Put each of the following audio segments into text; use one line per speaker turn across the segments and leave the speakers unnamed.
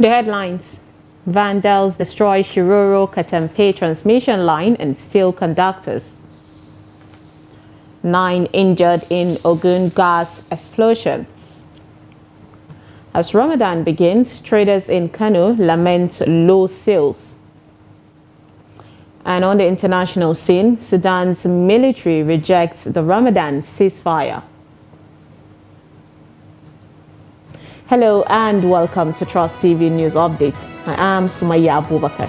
The headlines: Vandals destroy Shiroro-Katampe transmission line and steal conductors. 9 injured in Ogun gas explosion. As Ramadan begins, traders in Kano lament low sales. And on the international scene, Sudan's military rejects the Ramadan ceasefire. Hello and welcome to Trust TV News Update. I am Sumaya Abubakar.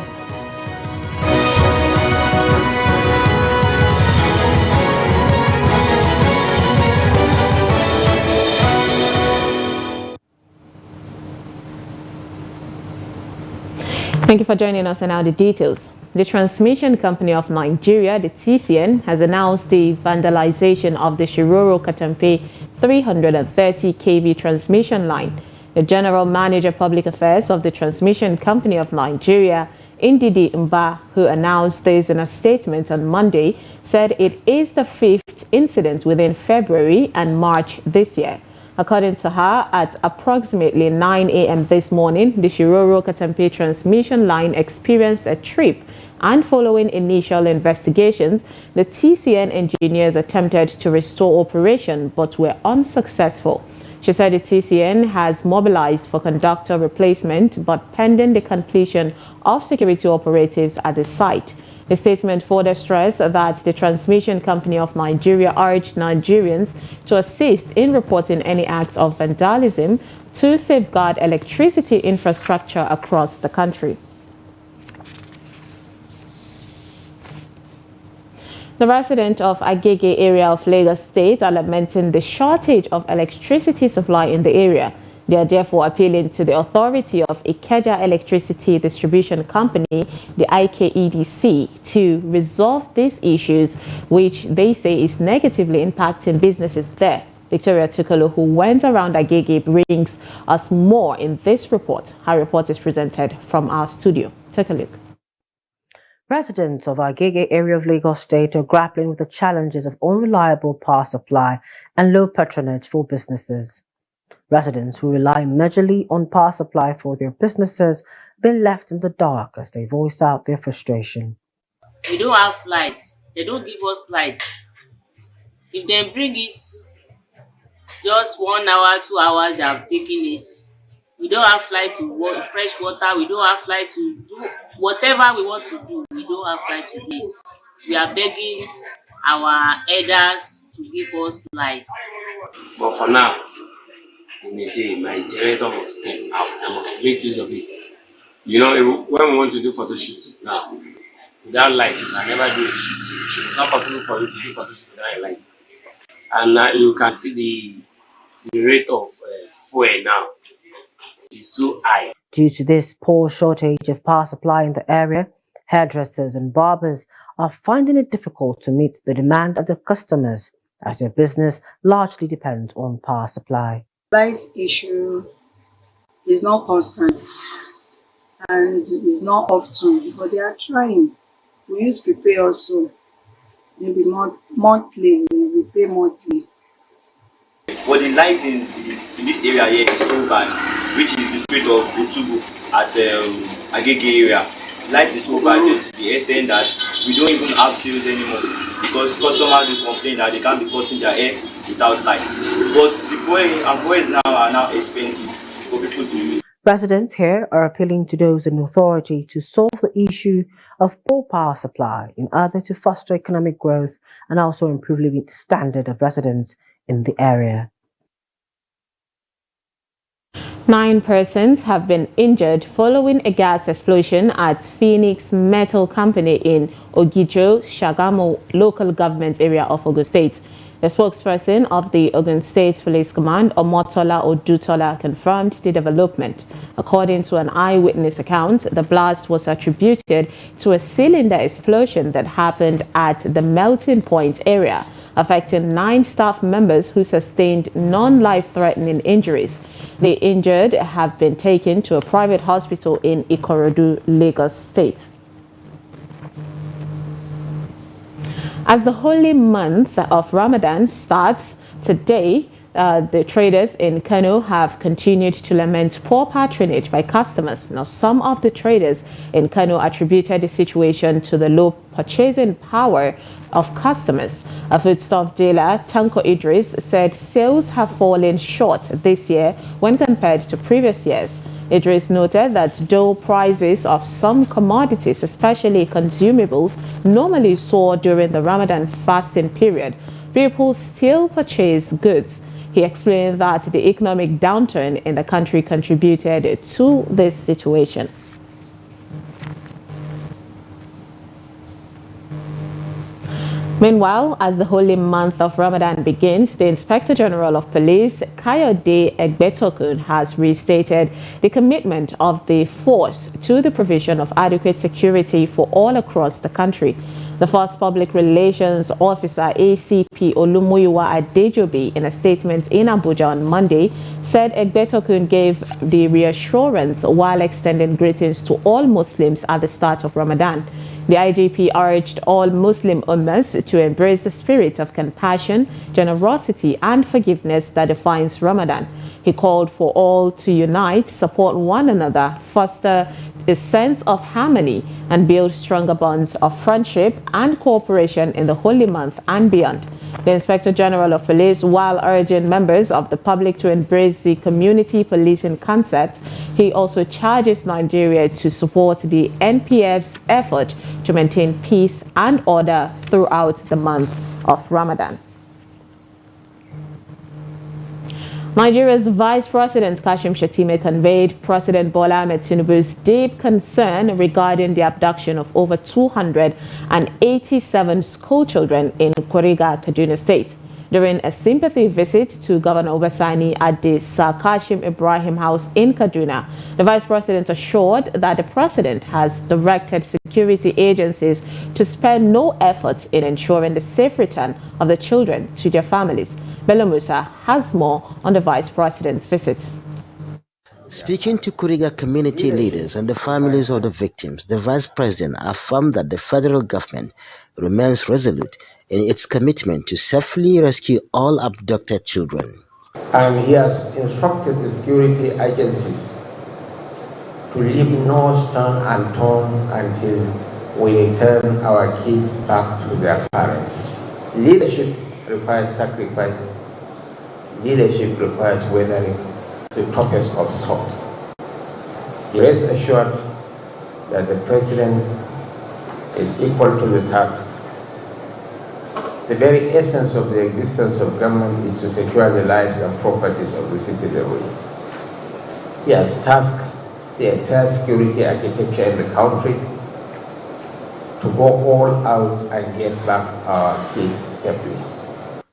Thank you for joining us, and now the details. The Transmission Company of Nigeria, the TCN, has announced the vandalization of the Shiroro-Katampe 330 kV transmission line. The General Manager Public Affairs of the Transmission Company of Nigeria, Ndidi Mba, who announced this in a statement on Monday, said it is the 5th incident within February and March this year. According to her, at approximately 9 a.m. this morning, the Shiroro-Katampe transmission line experienced a trip, and following initial investigations, the TCN engineers attempted to restore operation but were unsuccessful. She said the TCN has mobilized for conductor replacement, but pending the completion of security operatives at the site. The statement further stressed that the Transmission Company of Nigeria urged Nigerians to assist in reporting any acts of vandalism to safeguard electricity infrastructure across the country. The residents of Agege area of Lagos State are lamenting the shortage of electricity supply in the area. They are therefore appealing to the authority of Ikeja Electricity Distribution Company, the IKEDC, to resolve these issues, which they say is negatively impacting businesses there. Victoria Tukolo, who went around Agege, brings us more in this report. Her report is presented from our studio. Take a look.
Residents of Agege area of Lagos State are grappling with the challenges of unreliable power supply and low patronage for businesses. Residents who rely majorly on power supply for their businesses have been left in the dark as they voice out their frustration.
We don't have lights. They don't give us lights. If they bring it just 1 hour, 2 hours, they have taken it. We don't have light to fresh water. We don't have light to do whatever we want to do. We don't have light to do it. We are begging our elders to give us lights.
But for now, in a day, my generator must step out. I must make use of it. You know, when we want to do photo shoots now, without light, you can never do a shoot. It's not possible for you to do photo shoot without a light. And you can see the rate of fuel now is too high.
Due to this poor shortage of power supply in the area, hairdressers and barbers are finding it difficult to meet the demand of the customers, as their business largely depends on power supply.
Light issue is not constant and is not often, but they are trying. We use prepay also, maybe monthly, we pay monthly.
But the light in this area here is so bad, which is the street of Utubu at Agege area. Light is so bad to the extent that we don't even have sales anymore, because customers will complain that they can't be cutting their hair without light. But the fuel now are now expensive for people to use.
Residents here are appealing to those in authority to solve the issue of poor power supply in order to foster economic growth and also improve living standard of residents in the area.
9 persons have been injured following a gas explosion at Phoenix Metal Company in Ogijo, Shagamu local government area of Ogun State. The spokesperson of the Ogun State Police Command, Omotola Odutola, confirmed the development. According to an eyewitness account, the blast was attributed to a cylinder explosion that happened at the melting point area, affecting 9 staff members who sustained non-life-threatening injuries. The injured have been taken to a private hospital in Ikorodu, Lagos State. As the holy month of Ramadan starts today, The traders in Kano have continued to lament poor patronage by customers. Now, some of the traders in Kano attributed the situation to the low purchasing power of customers. A foodstuff dealer, Tanko Idris, said sales have fallen short this year when compared to previous years. Idris noted that though prices of some commodities, especially consumables, normally soar during the Ramadan fasting period, people still purchase goods. He explained that the economic downturn in the country contributed to this situation. Meanwhile, as the holy month of Ramadan begins, the Inspector General of Police, Kayode Egbetokun, has restated the commitment of the force to the provision of adequate security for all across the country. The first public relations officer, ACP Olumuyiwa Adejobi, in a statement in Abuja on Monday, said Egbetokun gave the reassurance while extending greetings to all Muslims at the start of Ramadan. The IGP urged all Muslim Ummahs to embrace the spirit of compassion, generosity, and forgiveness that defines Ramadan. He called for all to unite, support one another, foster a sense of harmony, and build stronger bonds of friendship and cooperation in the holy month and beyond. The Inspector General of Police, while urging members of the public to embrace the community policing concept, he also charges Nigeria to support the NPF's effort to maintain peace and order throughout the month of Ramadan. Nigeria's Vice President Kashim Shettima conveyed President Bola Ahmed Tinubu's deep concern regarding the abduction of over 287 school children in Kuriga, Kaduna State. During a sympathy visit to Governor Obasani at the Sir Kashim Ibrahim House in Kaduna, the Vice President assured that the President has directed security agencies to spare no efforts in ensuring the safe return of the children to their families. Bello Musa has more on the Vice President's visit.
Speaking to Kuriga community leaders and the families of the victims, the Vice President affirmed that the federal government remains resolute in its commitment to safely rescue all abducted children.
And he has instructed the security agencies to leave no stone unturned until we return our kids back to their parents. Leadership requires sacrifice. Leadership requires weathering the toughest of storms. Rest assured that the President is equal to the task. The very essence of the existence of government is to secure the lives and properties of the citizenry. He has tasked the entire security architecture in the country to go all out and get back our kids safely.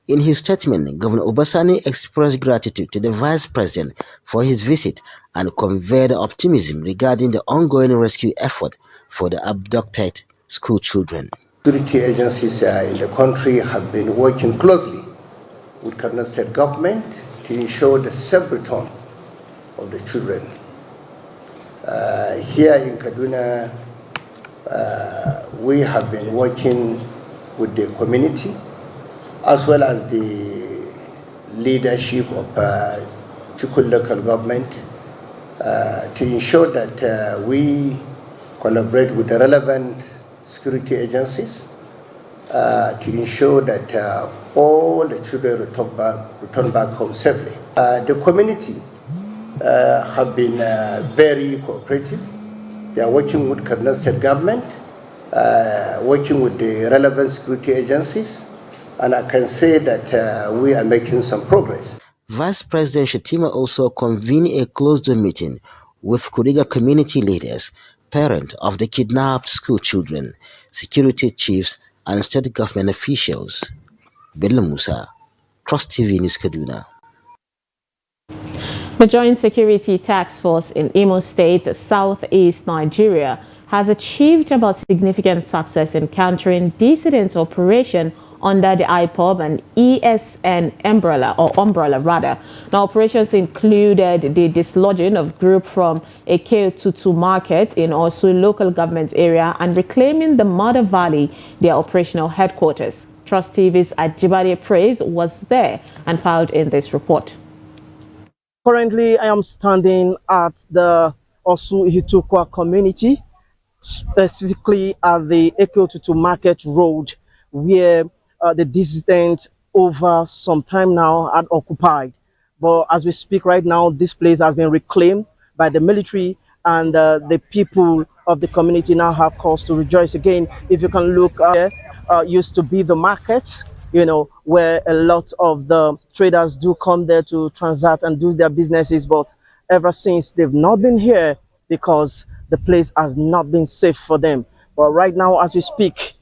In his statement, Governor Obasani expressed gratitude to the Vice President for his visit and conveyed optimism regarding the ongoing rescue effort for the abducted school children.
Security agencies in the country have been working closely with Kaduna State government to ensure the safe return of the children. Here in Kaduna, we have been working with the community as well as the leadership of Chukwu local government to ensure that we collaborate with the relevant security agencies to ensure that all the children return back home safely. The community have been very cooperative. They are working with Kaduna State government, working with the relevant security agencies, and I can say that we are making some progress.
Vice President Shettima also convened a closed-door meeting with Kuriga community leaders, parents of the kidnapped school children, security chiefs, and state government officials. Bello Musa, Trust TV News, Kaduna.
The Joint Security Task Force in Imo State, southeast Nigeria, has achieved about significant success in countering dissident operation under the IPOB and ESN umbrella. Now, operations included the dislodging of group from a K22 market in Osu local government area and reclaiming the Mother Valley, their operational headquarters. Trust TV's Ajibade Praise was there and filed in this report.
Currently, I am standing at the Osu Ihitukwa community, specifically at the Ekotutu Market Road, where the dissident over some time now had occupied. But as we speak right now, this place has been reclaimed by the military, and the people of the community now have cause to rejoice again. If you can look here, used to be the market, you know, where a lot of the traders do come there to transact and do their businesses. But ever since, they've not been here because the place has not been safe for them. But right now, as we speak,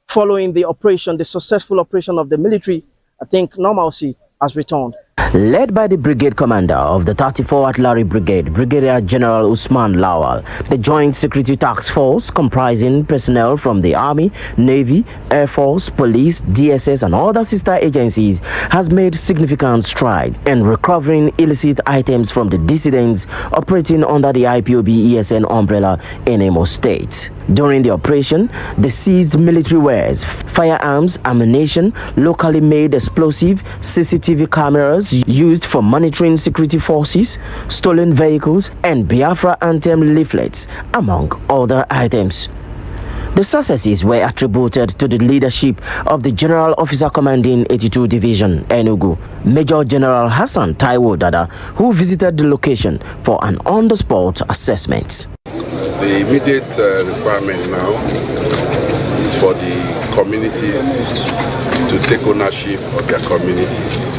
following the operation, the successful operation of the military, I think normalcy has returned.
Led by the brigade commander of the 34 Artillery Brigade, Brigadier General Usman Lawal, the Joint Security Task Force, comprising personnel from the Army, Navy, Air Force, Police, DSS, and other sister agencies, has made significant strides in recovering illicit items from the dissidents operating under the IPOB ESN umbrella in Imo State. During the operation, they seized military wares, firearms, ammunition, locally made explosive, CCTV cameras used for monitoring security forces, stolen vehicles, and Biafra anthem leaflets, among other items. The successes were attributed to the leadership of the General Officer Commanding 82 Division, Enugu, Major General Hassan Taiwo Dada, who visited the location for an on-the-spot assessment.
The immediate requirement now is for the communities to take ownership of their communities,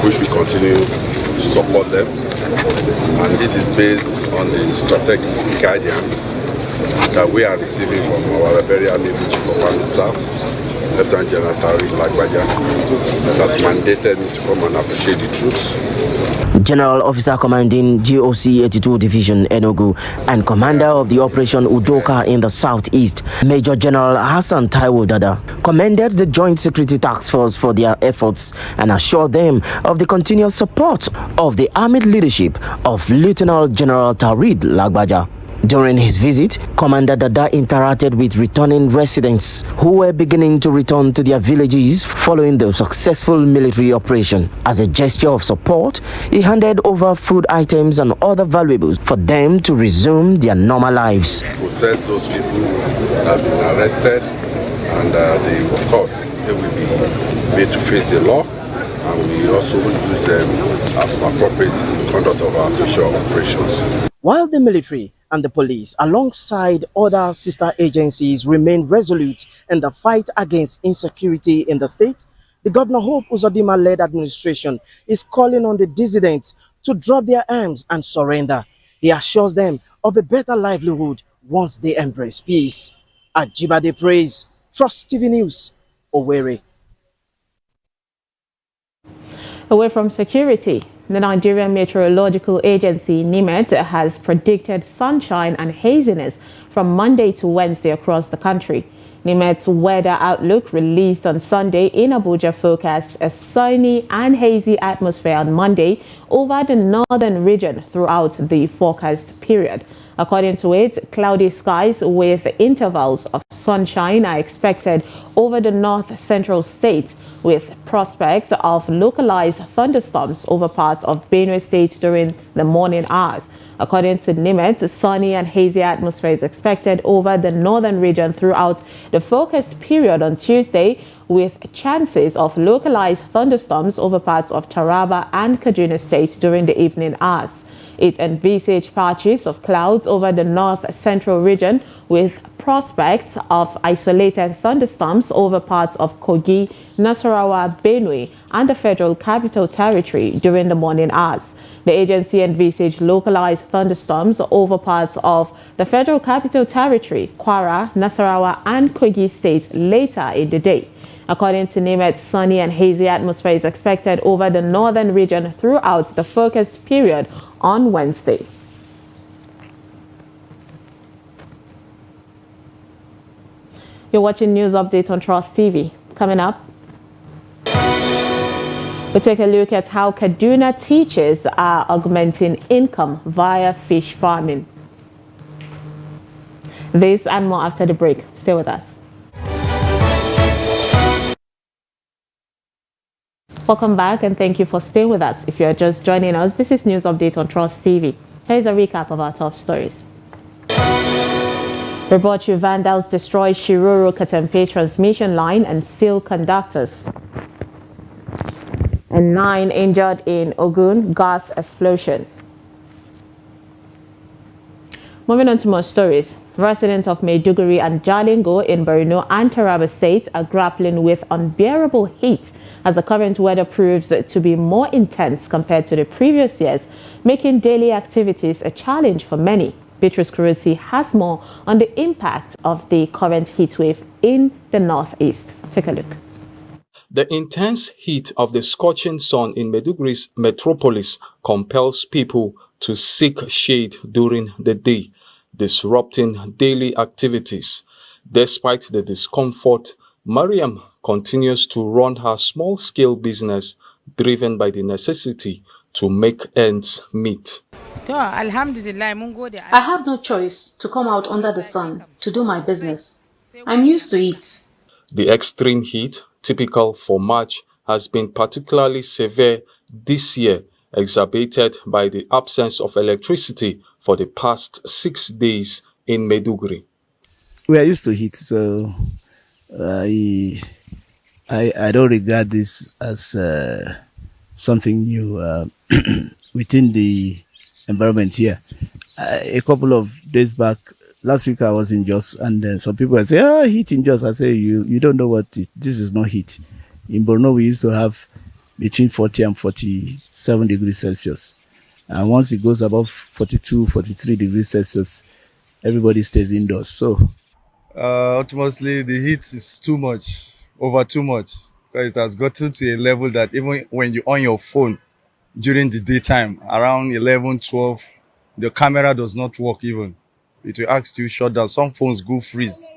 which we continue to support them. And this is based on the strategic guidance that we are receiving from our very Army Chief of Army Staff, Lieutenant General Tariq Lagbaja, that has mandated me to come and appreciate the troops.
General Officer Commanding GOC 82 Division Enugu and Commander of the Operation Udoka in the Southeast, Major General Hassan Taiwo Dada, commended the Joint Security Task Force for their efforts and assured them of the continuous support of the armed leadership of Lieutenant General Tariq Lagbaja. During his visit, Commander Dada interacted with returning residents who were beginning to return to their villages following the successful military operation. As a gesture of support, he handed over food items and other valuables for them to resume their normal lives.
Process those people that have been arrested, and of course, they will be made to face the law, and we also will use them as appropriate in the conduct of our official operations.
While the military and the police, alongside other sister agencies, remain resolute in the fight against insecurity in the state, the Governor Hope Uzodinma-led administration is calling on the dissidents to drop their arms and surrender. He assures them of a better livelihood once they embrace peace. Ajibade Praise, Trust TV News, Owerri.
Away from security, the Nigerian Meteorological Agency, NIMET, has predicted sunshine and haziness from Monday to Wednesday across the country. NIMET's weather outlook, released on Sunday in Abuja, forecast a sunny and hazy atmosphere on Monday over the northern region throughout the forecast period. According to it, cloudy skies with intervals of sunshine are expected over the north-central states, with prospect of localized thunderstorms over parts of Benue State during the morning hours. According to NIMET, a sunny and hazy atmosphere is expected over the northern region throughout the forecast period on Tuesday, with chances of localized thunderstorms over parts of Taraba and Kaduna State during the evening hours. It envisaged patches of clouds over the north-central region with prospects of isolated thunderstorms over parts of Kogi, Nasarawa, Benue, and the Federal Capital Territory during the morning hours. The agency envisaged localized thunderstorms over parts of the Federal Capital Territory, Kwara, Nasarawa, and Kogi State later in the day. According to NIMET, sunny and hazy atmosphere is expected over the northern region throughout the forecast period on Wednesday. You're watching News Update on Trust TV. Coming up, we take a look at how Kaduna teachers are augmenting income via fish farming. This and more after the break. Stay with us. Welcome back and thank you for staying with us. If you're just joining us, this is News Update on Trust TV. Here's a recap of our top stories. Report you Vandals destroy Shiroro-Katampe transmission line and steal conductors. And 9 injured in Ogun gas explosion. Moving on to more stories. Residents of Maiduguri and Jalingo in Borno and Taraba states are grappling with unbearable heat as the current weather proves to be more intense compared to the previous years, making daily activities a challenge for many. Beatrice Kurusi has more on the impact of the current heat wave in the northeast. Take a look.
The intense heat of the scorching sun in Maiduguri's metropolis compels people to seek shade during the day, disrupting daily activities. Despite the discomfort, Mariam continues to run her small-scale business driven by the necessity to make ends meet.
I have no choice to come out under the sun to do my business. I'm used to it.
The extreme heat, typical for March, has been particularly severe this year, exacerbated by the absence of electricity for the past 6 days in Maiduguri.
We are used to heat, so I don't regard this as something new within the environment here. A couple of days back, last week I was in Jos, and some people say, heat in Jos. I say, you don't know what this is not heat. In Borno, we used to have between 40 and 47 degrees Celsius. And once it goes above 42, 43 degrees Celsius, everybody stays indoors. So,
ultimately, the heat is too much, over too much. Because it has gotten to a level that even when you're on your phone during the daytime, around 11, 12, the camera does not work even. It will ask you to shut down. Some phones go freeze.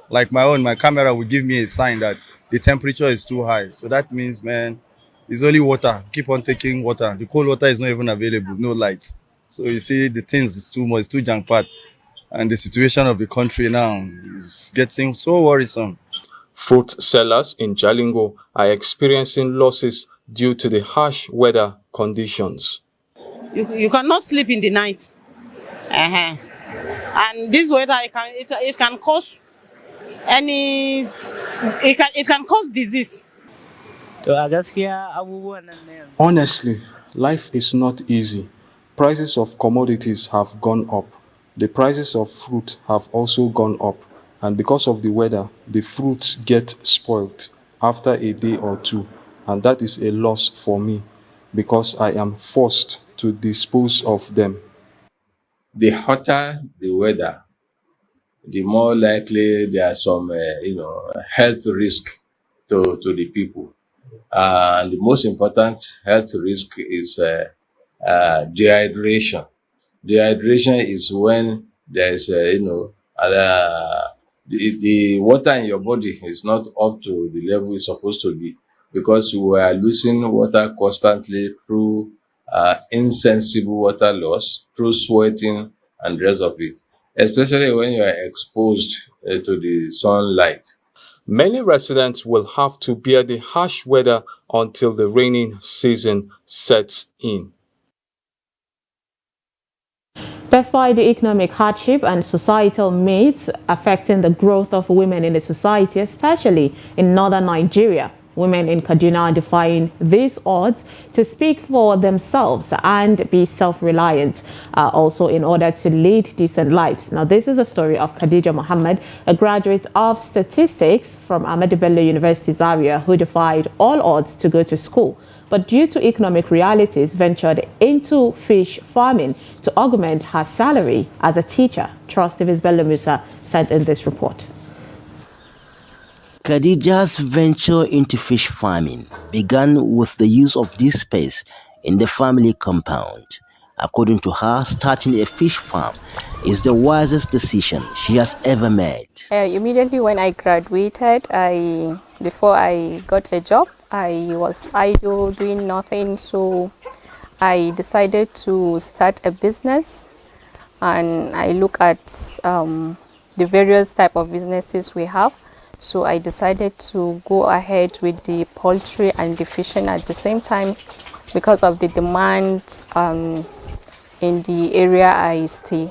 Like my camera will give me a sign that the temperature is too high. So that means, man, it's only water. Keep on taking water. The cold water is not even available, no light. So you see, the things is too much, it's too jam-packed. And the situation of the country now is getting so worrisome.
Fruit sellers in Jalingo are experiencing losses due to the harsh weather conditions.
You cannot sleep in the night. And this weather, it can cause it can cause disease.
Honestly, life is not easy. Prices of commodities have gone up. The prices of fruit have also gone up. And because of the weather, the fruits get spoiled after a day or two. And that is a loss for me because I am forced to dispose of them.
The hotter the weather, the more likely there are some, health risk to the people. And the most important health risk is dehydration. Dehydration is when there is, the water in your body is not up to the level it's supposed to be because you are losing water constantly through insensible water loss, through sweating and the rest of it, especially when you are exposed to the sunlight.
Many residents will have to bear the harsh weather until the rainy season sets in.
Despite the economic hardship and societal myths affecting the growth of women in the society, especially in northern Nigeria, women in Kaduna are defying these odds to speak for themselves and be self-reliant, also in order to lead decent lives. Now, this is a story of Khadija Muhammad, a graduate of statistics from Ahmadu Bello University Zaria, who defied all odds to go to school, but due to economic realities ventured into fish farming to augment her salary as a teacher. Trust TV's Bello Musa sent in this report.
Khadija's venture into fish farming began with the use of this space in the family compound. According to her, starting a fish farm is the wisest decision she has ever made.
Immediately when I graduated, before I got a job, I was idle, doing nothing, so I decided to start a business, and I look at the various type of businesses we have. So I decided to go ahead with the poultry and the fishing at the same time because of the demand in the area I stay.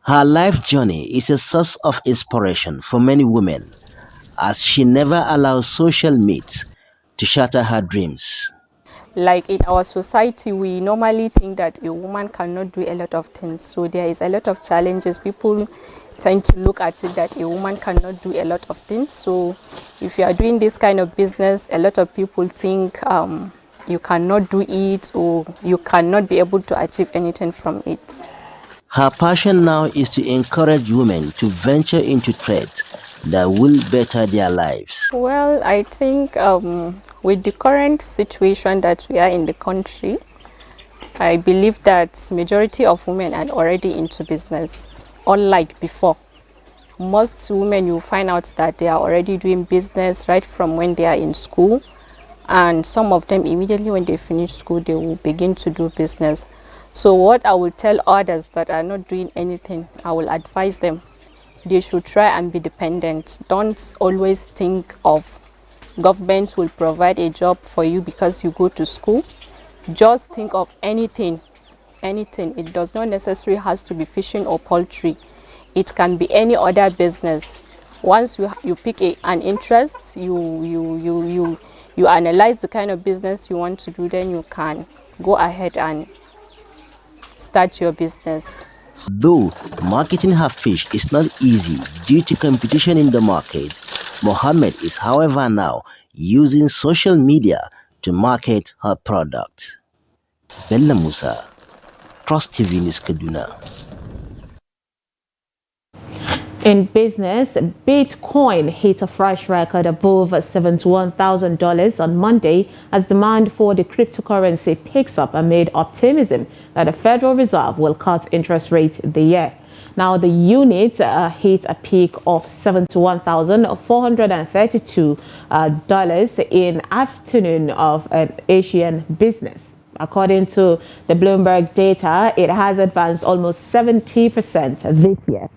Her life journey is a source of inspiration for many women, as she never allows social myths to shatter her dreams.
Like in our society, we normally think that a woman cannot do a lot of things. So there is a lot of challenges. People tend to look at it that a woman cannot do a lot of things. So if you are doing this kind of business, a lot of people think you cannot do it or you cannot be able to achieve anything from it.
Her passion now is to encourage women to venture into trades that will better their lives.
Well, I think with the current situation that we are in the country, I believe that majority of women are already into business, unlike before. Most women, you find out that they are already doing business right from when they are in school, and some of them immediately when they finish school, they will begin to do business. So what I will tell others that are not doing anything, I will advise them they should try and be dependent. Don't always think of governments will provide a job for you because you go to school. Just think of anything. It does not necessarily has to be fishing or poultry. It can be any other business. Once you pick an interest, you analyze the kind of business you want to do, then you can go ahead and start your business.
Though marketing her fish is not easy due to competition in the market, Mohammed is however now using social media to market her product. Bella Musa, Trust TV News Kaduna.
In business, Bitcoin hit a fresh record above $71,000 on Monday as demand for the cryptocurrency picks up amid optimism that the Federal Reserve will cut interest rates the year. Now, the unit hit a peak of $71,432 in afternoon of an Asian business. According to the Bloomberg data, it has advanced almost 70% this year.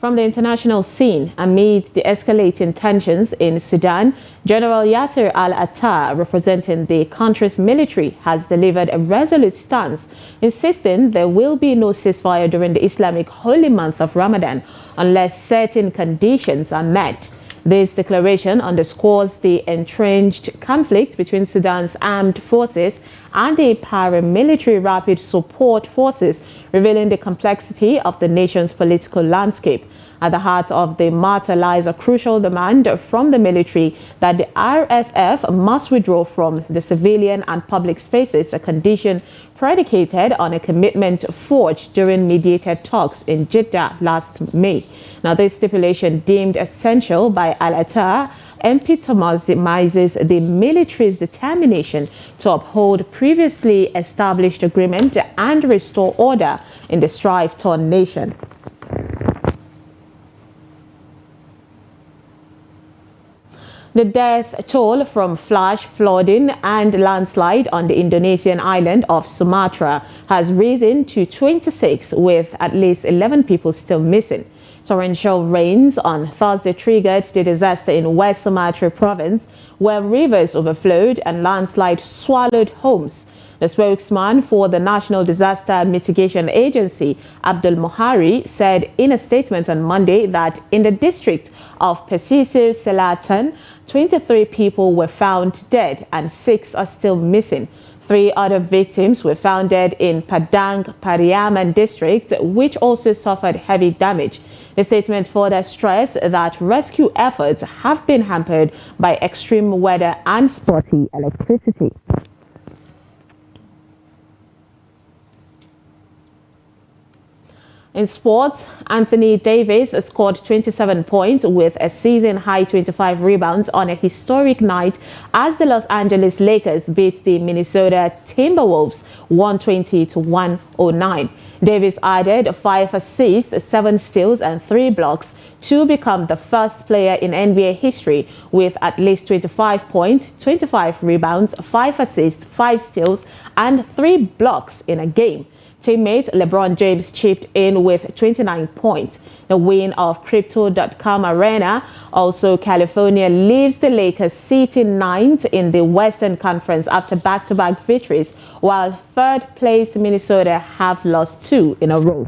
From the international scene, amid the escalating tensions in Sudan, General Yasser al-Attah, representing the country's military, has delivered a resolute stance, insisting there will be no ceasefire during the Islamic holy month of Ramadan unless certain conditions are met. This declaration underscores the entrenched conflict between Sudan's armed forces and the paramilitary rapid support forces, revealing the complexity of the nation's political landscape. At the heart of the matter lies a crucial demand from the military that the RSF must withdraw from the civilian and public spaces, a condition predicated on a commitment forged during mediated talks in Jeddah last May. Now, this stipulation, deemed essential by al-Attah, epitomizes the military's determination to uphold previously established agreement and restore order in the strife-torn nation. The death toll from flash flooding and landslide on the Indonesian island of Sumatra has risen to 26, with at least 11 people still missing. Torrential rains on Thursday triggered the disaster in West Sumatra province, where rivers overflowed and landslide swallowed homes. The spokesman for the National Disaster Mitigation Agency, Abdul Mohari, said in a statement on Monday that in the district of Pesisir Selatan, 23 people were found dead and 6 are still missing. 3 other victims were found dead in Padang Pariaman district, which also suffered heavy damage. The statement further stressed that rescue efforts have been hampered by extreme weather and spotty electricity. In sports, Anthony Davis scored 27 points with a season-high 25 rebounds on a historic night as the Los Angeles Lakers beat the Minnesota Timberwolves 120-109. Davis added 5 assists, 7 steals, and 3 blocks to become the first player in NBA history with at least 25 points, 25 rebounds, 5 assists, 5 steals, and 3 blocks in a game. teammate LeBron James chipped in with 29 points. The win of Crypto.com Arena. Also, California leaves the Lakers sitting ninth in the Western Conference after back-to-back victories, while third-placed Minnesota have lost 2 in a row.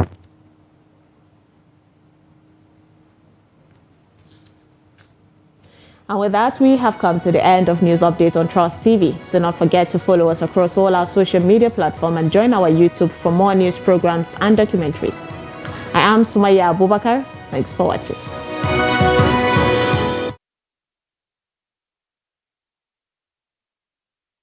And with that, we have come to the end of News Update on Trust TV. Do not forget to follow us across all our social media platforms and join our YouTube for more news programs and documentaries. I am Sumaya Abubakar. Thanks for watching.